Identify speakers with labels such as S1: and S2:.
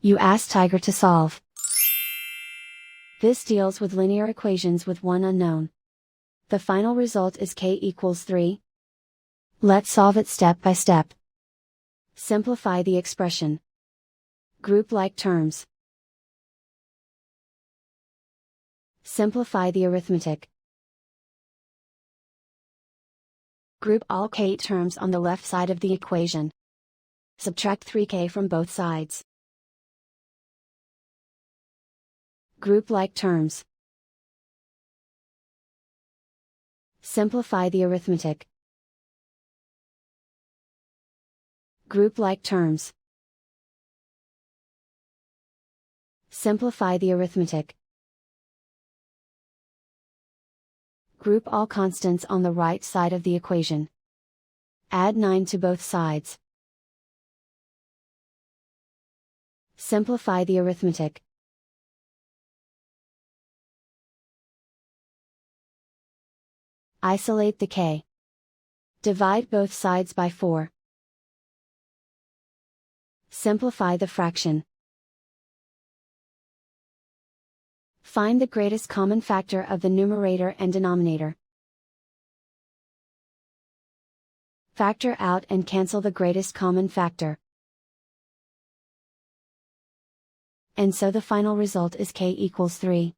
S1: You ask Tiger to solve. This deals with linear equations with one unknown. The final result is k equals 3. Let's solve it step by step. Simplify the expression. Group like terms. Simplify the arithmetic. Group all k terms on the left side of the equation. Subtract 3k from both sides. Group like terms. Simplify the arithmetic. Group like terms. Simplify the arithmetic. Group all constants on the right side of the equation. Add 9 to both sides. Simplify the arithmetic. Isolate the k. Divide both sides by 4. Simplify the fraction. Find the greatest common factor of the numerator and denominator. Factor out and cancel the greatest common factor. And so the final result is k equals 3.